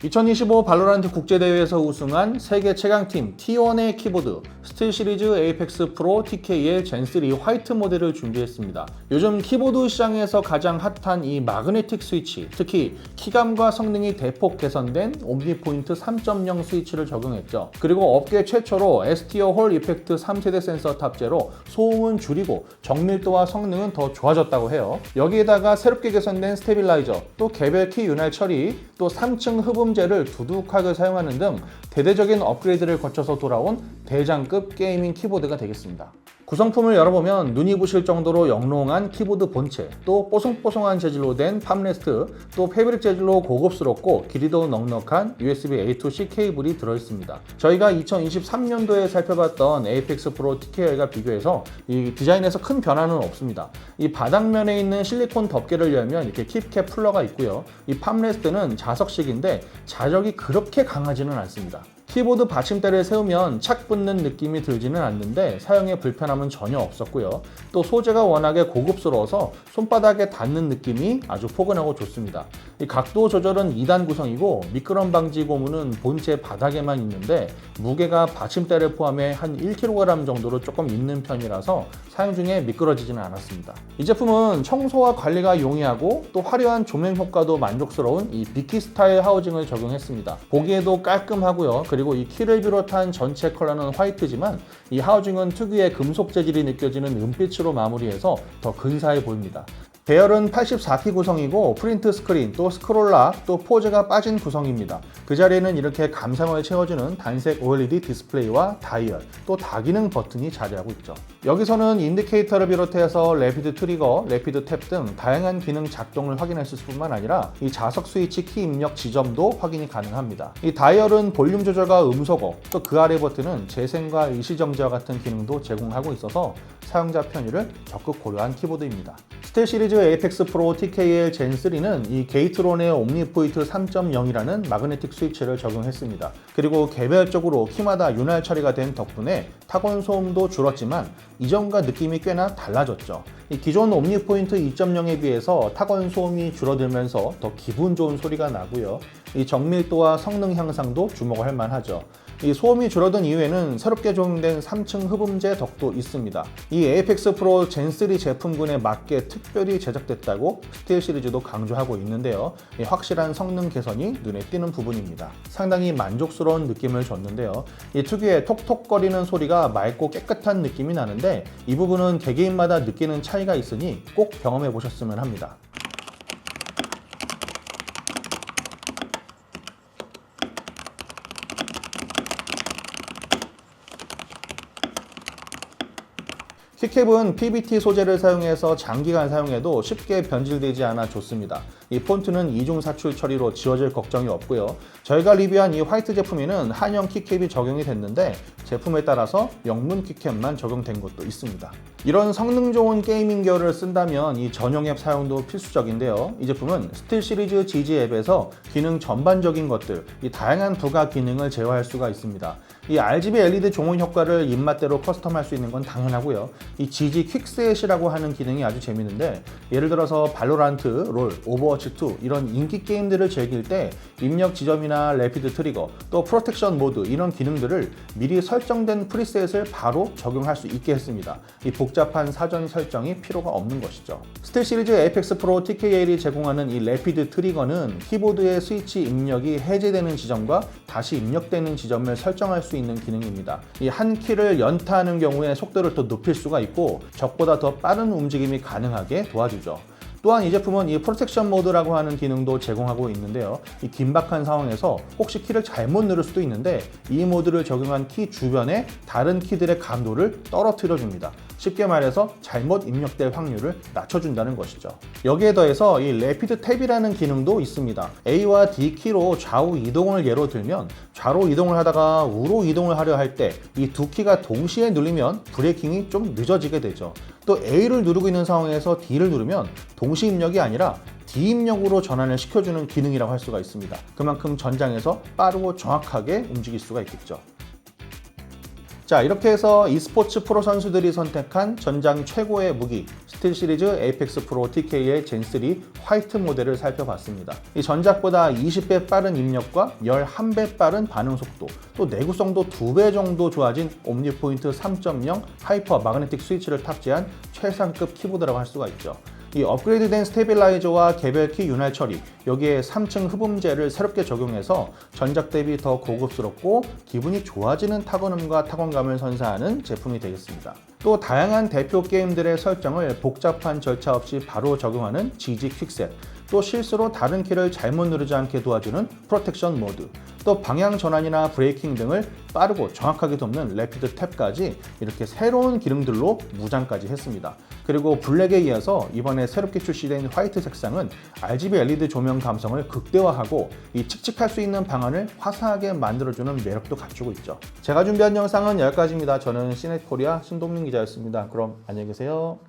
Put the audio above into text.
2025 발로란트 국제대회에서 우승한 세계 최강팀 T1의 키보드 스틸시리즈 에이펙스 프로 TKL 젠3 화이트 모델을 준비했습니다. 요즘 키보드 시장에서 가장 핫한 이 마그네틱 스위치, 특히 키감과 성능이 대폭 개선된 옴니포인트 3.0 스위치를 적용했죠. 그리고 업계 최초로 S티어 홀 이펙트 3세대 센서 탑재로 소음은 줄이고 정밀도와 성능은 더 좋아졌다고 해요. 여기에다가 새롭게 개선된 스테빌라이저, 또 개별 키 윤활 처리, 또 3층 흡음재를 두둑하게 사용하는 등 대대적인 업그레이드를 거쳐서 돌아온 대장급 게이밍 키보드가 되겠습니다. 구성품을 열어보면 눈이 부실 정도로 영롱한 키보드 본체, 또 뽀송뽀송한 재질로 된 팜레스트, 또 패브릭 재질로 고급스럽고 길이도 넉넉한 USB A2C 케이블이 들어있습니다. 저희가 2023년도에 살펴봤던 에이펙스 프로 TKL과 비교해서 이 디자인에서 큰 변화는 없습니다. 이 바닥면에 있는 실리콘 덮개를 열면 이렇게 킵캡 풀러가 있고요. 이 팜레스트는 자석식인데 자력이 그렇게 강하지는 않습니다. 키보드 받침대를 세우면 착 붙는 느낌이 들지는 않는데 사용에 불편함은 전혀 없었고요. 또 소재가 워낙에 고급스러워서 손바닥에 닿는 느낌이 아주 포근하고 좋습니다. 이 각도 조절은 2단 구성이고 미끄럼 방지 고무는 본체 바닥에만 있는데 무게가 받침대를 포함해 한 1kg 정도로 조금 있는 편이라서 사용 중에 미끄러지지는 않았습니다. 이 제품은 청소와 관리가 용이하고 또 화려한 조명 효과도 만족스러운 이 비키 스타일 하우징을 적용했습니다. 보기에도 깔끔하고요. 그리고 이 키를 비롯한 전체 컬러는 화이트지만 이 하우징은 특유의 금속 재질이 느껴지는 은빛으로 마무리해서 더 근사해 보입니다. 배열은 84P 구성이고 프린트 스크린, 또 스크롤락, 또 포즈가 빠진 구성입니다. 그 자리에는 이렇게 감상을 채워주는 단색 OLED 디스플레이와 다이얼, 또 다기능 버튼이 자리하고 있죠. 여기서는 인디케이터를 비롯해서 래피드 트리거, 래피드 탭 등 다양한 기능 작동을 확인하실 뿐만 아니라 이 자석 스위치 키 입력 지점도 확인이 가능합니다. 이 다이얼은 볼륨 조절과 음소거, 또 그 아래 버튼은 재생과 일시정지와 같은 기능도 제공하고 있어서 사용자 편의를 적극 고려한 키보드입니다. 스틸 시리즈 에이펙스 프로 TKL 젠3는 이 게이트론의 옴니포인트 3.0이라는 마그네틱 스위치를 적용했습니다. 그리고 개별적으로 키마다 윤활 처리가 된 덕분에 타건 소음도 줄었지만 이전과 느낌이 꽤나 달라졌죠. 이 기존 옴니포인트 2.0에 비해서 타건 소음이 줄어들면서 더 기분 좋은 소리가 나고요. 이 정밀도와 성능 향상도 주목할 만하죠. 이 소음이 줄어든 이후에는 새롭게 적용된 3층 흡음재 덕도 있습니다. 이 에이펙스 프로 젠3 제품군에 맞게 특별히 제작됐다고 스틸 시리즈도 강조하고 있는데요. 이 확실한 성능 개선이 눈에 띄는 부분입니다. 상당히 만족스러운 느낌을 줬는데요. 이 특유의 톡톡거리는 소리가 맑고 깨끗한 느낌이 나는데 이 부분은 개개인마다 느끼는 차이가 있으니 꼭 경험해 보셨으면 합니다. 키캡은 PBT 소재를 사용해서 장기간 사용해도 쉽게 변질되지 않아 좋습니다. 이 폰트는 이중 사출 처리로 지워질 걱정이 없고요. 저희가 리뷰한 이 화이트 제품에는 한형 키캡이 적용이 됐는데 제품에 따라서 영문 키캡만 적용된 것도 있습니다. 이런 성능 좋은 게이밍 기어를 쓴다면 이 전용 앱 사용도 필수적인데요. 이 제품은 스틸 시리즈 GG 앱에서 기능 전반적인 것들, 이 다양한 부가 기능을 제어할 수가 있습니다. 이 RGB LED 종은 효과를 입맛대로 커스텀할 수 있는 건 당연하고요. 이 GG 퀵셋이라고 하는 기능이 아주 재밌는데 예를 들어서 발로란트, 롤, 오버워치2 이런 인기 게임들을 즐길 때 입력 지점이나 래피드 트리거, 또 프로텍션 모드 이런 기능들을 미리 설정된 프리셋을 바로 적용할 수 있게 했습니다. 이 복잡한 사전 설정이 필요가 없는 것이죠. 스틸 시리즈 에이펙스 프로 TKL이 제공하는 이 래피드 트리거는 키보드의 스위치 입력이 해제되는 지점과 다시 입력되는 지점을 설정할 수 있는 기능입니다. 이 한 키를 연타하는 경우에 속도를 더 높일 수가 있고 적보다 더 빠른 움직임이 가능하게 도와주죠. 또한 이 제품은 이 프로텍션 모드라고 하는 기능도 제공하고 있는데요. 이 긴박한 상황에서 혹시 키를 잘못 누를 수도 있는데 이 모드를 적용한 키 주변에 다른 키들의 감도를 떨어뜨려 줍니다. 쉽게 말해서 잘못 입력될 확률을 낮춰준다는 것이죠. 여기에 더해서 이 래피드 탭이라는 기능도 있습니다. A와 D 키로 좌우 이동을 예로 들면 좌로 이동을 하다가 우로 이동을 하려 할 때 이 두 키가 동시에 눌리면 브레이킹이 좀 늦어지게 되죠. 또 A를 누르고 있는 상황에서 D를 누르면 동시 입력이 아니라 D 입력으로 전환을 시켜주는 기능이라고 할 수가 있습니다. 그만큼 전장에서 빠르고 정확하게 움직일 수가 있겠죠. 자, 이렇게 해서 e스포츠 프로 선수들이 선택한 전장 최고의 무기 스틸시리즈 에이펙스 프로 TK의 젠3 화이트 모델을 살펴봤습니다. 이 전작보다 20배 빠른 입력과 11배 빠른 반응 속도, 또 내구성도 2배 정도 좋아진 옴니포인트 3.0 하이퍼 마그네틱 스위치를 탑재한 최상급 키보드라고 할 수가 있죠. 이 업그레이드된 스테빌라이저와 개별키 윤활 처리, 여기에 3층 흡음재를 새롭게 적용해서 전작 대비 더 고급스럽고 기분이 좋아지는 타건음과 타건감을 선사하는 제품이 되겠습니다. 또 다양한 대표 게임들의 설정을 복잡한 절차 없이 바로 적용하는 GG 퀵셋, 또 실수로 다른 키를 잘못 누르지 않게 도와주는 프로텍션 모드, 또 방향 전환이나 브레이킹 등을 빠르고 정확하게 돕는 래피드 탭까지 이렇게 새로운 기능들로 무장까지 했습니다. 그리고 블랙에 이어서 이번에 새롭게 출시된 화이트 색상은 RGB LED 조명 감성을 극대화하고 이 칙칙할 수 있는 방안을 화사하게 만들어주는 매력도 갖추고 있죠. 제가 준비한 영상은 여기까지입니다. 저는 시넷코리아 신동민 기자였습니다. 그럼 안녕히 계세요.